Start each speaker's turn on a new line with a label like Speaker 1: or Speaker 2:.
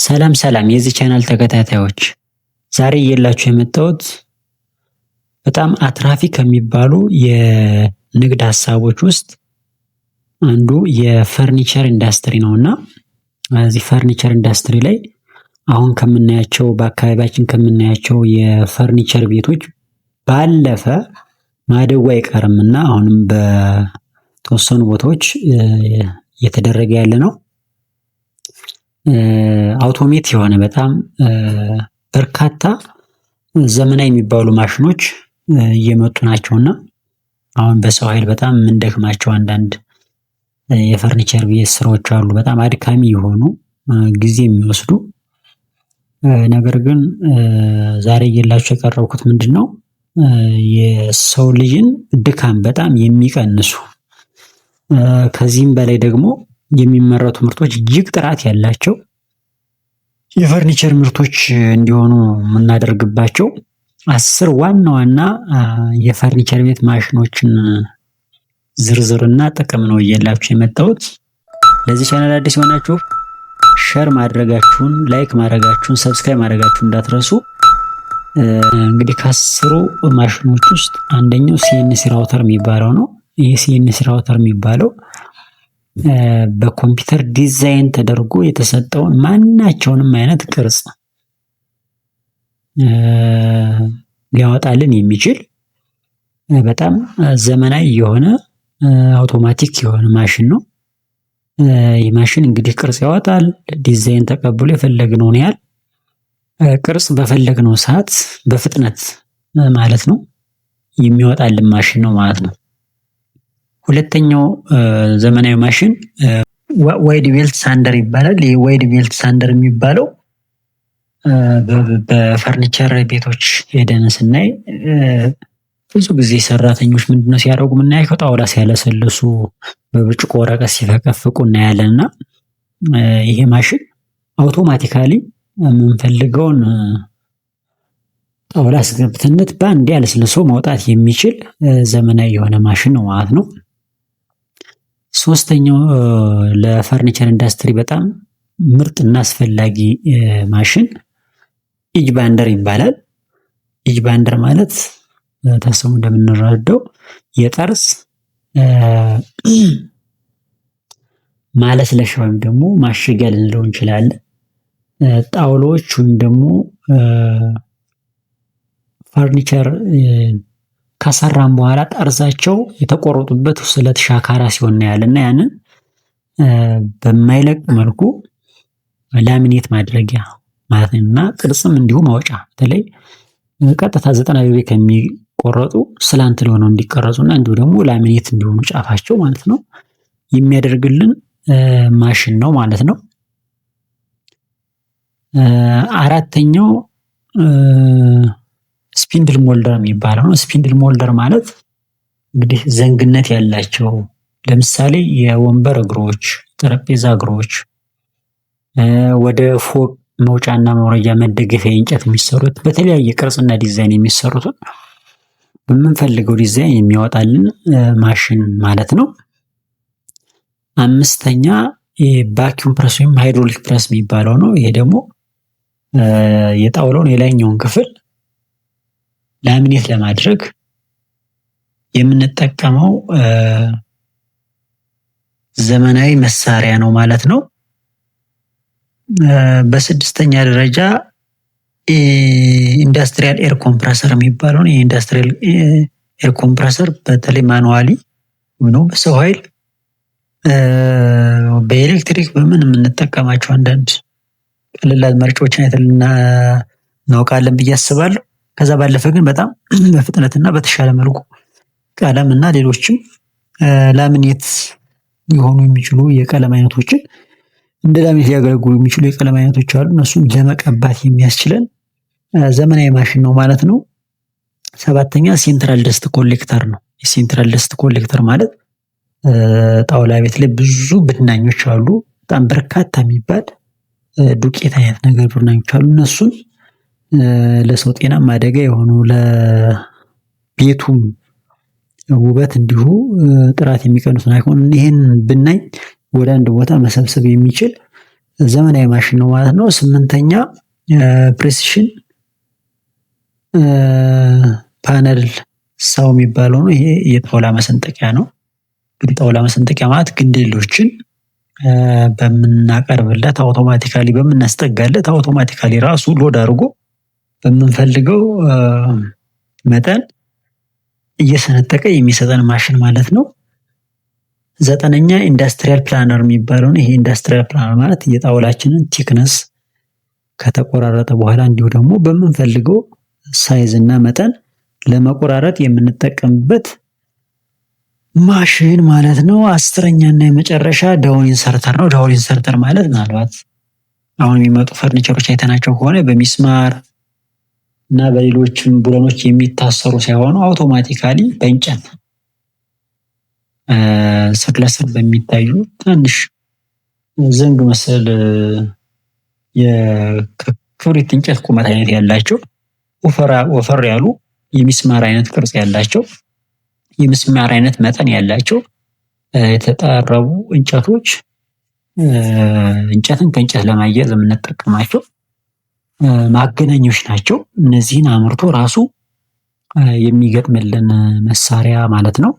Speaker 1: ሰላም ሰላም የዚህ ቻናል ተከታታዮች፣ ዛሬ እየላችሁ የመጣሁት በጣም አትራፊ ከሚባሉ የንግድ ሀሳቦች ውስጥ አንዱ የፈርኒቸር ኢንዱስትሪ ነውና እዚህ ፈርኒቸር ኢንዱስትሪ ላይ አሁን ከምናያቸው በአካባቢያችን ከምናያቸው የፈርኒቸር ቤቶች ባለፈ ማደጉ አይቀርምና አሁንም በተወሰኑ ቦታዎች እየተደረገ ያለ ነው። አውቶሜት የሆነ በጣም በርካታ ዘመናዊ የሚባሉ ማሽኖች እየመጡ ናቸውና አሁን በሰው ኃይል በጣም የምንደክማቸው አንዳንድ የፈርኒቸር ቤት ስራዎች አሉ። በጣም አድካሚ የሆኑ ጊዜ የሚወስዱ ነገር ግን ዛሬ እየላችሁ የቀረብኩት ምንድነው የሰው ልጅን ድካም በጣም የሚቀንሱ ከዚህም በላይ ደግሞ የሚመረቱ ምርቶች እጅግ ጥራት ያላቸው የፈርኒቸር ምርቶች እንዲሆኑ የምናደርግባቸው 10 ዋና ዋና የፈርኒቸር ቤት ማሽኖችን ዝርዝርና ጥቅም ነው እየላችሁ የመጣሁት። ለዚህ ቻናል አዲስ የሆናችሁ ሼር ማድረጋችሁን፣ ላይክ ማድረጋችሁን፣ ሰብስክራይብ ማድረጋችሁን እንዳትረሱ። እንግዲህ ከ10 ማሽኖች ውስጥ አንደኛው ሲኤንሲ ራውተር የሚባለው ነው። ይህ ሲኤንሲ ራውተር የሚባለው በኮምፒውተር ዲዛይን ተደርጎ የተሰጠውን ማናቸውንም አይነት ቅርጽ ሊያወጣልን የሚችል በጣም ዘመናዊ የሆነ አውቶማቲክ የሆነ ማሽን ነው። ይህ ማሽን እንግዲህ ቅርጽ ያወጣል። ዲዛይን ተቀብሎ የፈለግነውን ያህል ቅርጽ በፈለግነው ሰዓት በፍጥነት ማለት ነው የሚወጣልን ማሽን ነው ማለት ነው። ሁለተኛው ዘመናዊ ማሽን ዋይድ ቤልት ሳንደር ይባላል። ይህ ዋይድ ቤልት ሳንደር የሚባለው በፈርኒቸር ቤቶች ሄደን ስናይ ብዙ ጊዜ ሰራተኞች ምንድነው ሲያደርጉ የምናያቸው ጣውላ ሲያለሰልሱ በብርጭቆ ወረቀት ሲፈቀፍቁ እናያለን። እና ይሄ ማሽን አውቶማቲካሊ የምንፈልገውን ጣውላ አስገብተንበት በአንዴ አለስልሶ ማውጣት የሚችል ዘመናዊ የሆነ ማሽን ነው ማለት ነው። ሶስተኛው ለፈርኒቸር ኢንዱስትሪ በጣም ምርጥና አስፈላጊ ማሽን ኢጅ ባንደር ይባላል። ኢጅ ባንደር ማለት ተስሙ እንደምንረዳው የጠርዝ ማለስለሻ ወይም ደግሞ ማሸጊያ ልንለው እንችላለን። ጣውላዎች ወይም ደግሞ ፈርኒቸር ከሰራን በኋላ ጠርዛቸው የተቆረጡበት ስለት ሻካራ ሲሆን እናያለን። ያንን በማይለቅ መልኩ ላሚኔት ማድረጊያ ማለት ነው እና ቅርጽም እንዲሁ ማውጫ በተለይ ቀጥታ 90 ዲግሪ ከሚቆረጡ ስላንት ሆነው እንዲቀረጹና እንዲሁ ደግሞ ላሚኔት እንዲሆኑ ጫፋቸው ማለት ነው የሚያደርግልን ማሽን ነው ማለት ነው። አራተኛው ስፒንድል ሞልደር የሚባለው ነው። ስፒንድል ሞልደር ማለት እንግዲህ ዘንግነት ያላቸው ለምሳሌ የወንበር እግሮች፣ ጠረጴዛ እግሮች፣ ወደ ፎቅ መውጫና መውረጃ መደገፊያ እንጨት የሚሰሩት በተለያየ ቅርጽና ዲዛይን የሚሰሩትን በምንፈልገው ዲዛይን የሚያወጣልን ማሽን ማለት ነው። አምስተኛ የቫኪዩም ፕረስ ወይም ሃይድሮሊክ ፕረስ የሚባለው ነው። ይሄ ደግሞ የጣውላውን የላይኛውን ክፍል ላሚኔት ለማድረግ የምንጠቀመው ዘመናዊ መሳሪያ ነው ማለት ነው። በስድስተኛ ደረጃ ኢንዱስትሪያል ኤር ኮምፕረሰር የሚባለው ነው። የኢንዱስትሪያል ኤር ኮምፕረሰር በተለይ ማኑዋሊ ነው በሰው ኃይል በኤሌክትሪክ በምን የምንጠቀማቸው አንዳንድ ቀላል መርጮችን አይተልና እናውቃለን ብዬ አስባለሁ። ከዛ ባለፈ ግን በጣም በፍጥነትና በተሻለ መልኩ ቀለም እና ሌሎችም ላሚኔት ሊሆኑ የሚችሉ የቀለም አይነቶችን እንደ ላሚኔት ሊያገለግሉ የሚችሉ የቀለም አይነቶች አሉ። እነሱን ለመቀባት የሚያስችለን ዘመናዊ ማሽን ነው ማለት ነው። ሰባተኛ ሴንትራል ደስት ኮሌክተር ነው። የሴንትራል ደስት ኮሌክተር ማለት ጣውላ ቤት ላይ ብዙ ብናኞች አሉ። በጣም በርካታ የሚባል ዱቄት አይነት ነገር ብናኞች አሉ። እነሱን ለሰው ጤናም አደጋ የሆኑ ለቤቱም ውበት እንዲሁ ጥራት የሚቀንሱ አይሆን ይሄን ብናኝ ወደ አንድ ቦታ መሰብሰብ የሚችል ዘመናዊ ማሽን ነው ማለት ነው። 8ኛ ፕሬሲሽን ፓነል ሳው የሚባለው ነው። ይሄ የጣውላ መሰንጠቂያ ነው። እንግዲህ ጣውላ መሰንጠቂያ ማለት ግንዴሎችን በምናቀርብለት አውቶማቲካሊ በምናስጠጋለት አውቶማቲካሊ ራሱ ሎድ አድርጎ በምንፈልገው መጠን እየሰነጠቀ የሚሰጠን ማሽን ማለት ነው። 9ኛ ኢንዱስትሪያል ፕላነር የሚባለው ነው። ይሄ ኢንዱስትሪያል ፕላነር ማለት የጣውላችንን ቲክነስ ከተቆራረጠ በኋላ እንዲሁ ደግሞ በምንፈልገው ሳይዝ እና መጠን ለመቆራረጥ የምንጠቀምበት ማሽን ማለት ነው። 10ኛ እና የመጨረሻ ዳውን ኢንሰርተር ነው። ዳውን ኢንሰርተር ማለት ምናልባት አሁን የሚመጡ ፈርኒቸሮች አይተናቸው ከሆነ በሚስማር እና በሌሎችም ብሎኖች የሚታሰሩ ሳይሆኑ አውቶማቲካሊ በእንጨት ስር ለስር በሚታዩ ትንሽ ዘንግ መሰል የክብሪት እንጨት ቁመት አይነት ያላቸው ወፈር ያሉ የሚስማር አይነት ቅርጽ ያላቸው የሚስማር አይነት መጠን ያላቸው የተጠረቡ እንጨቶች እንጨትን ከእንጨት ለማያያዝ የምንጠቀማቸው ማገናኞች ናቸው። እነዚህን አምርቶ ራሱ የሚገጥምልን መሳሪያ ማለት ነው።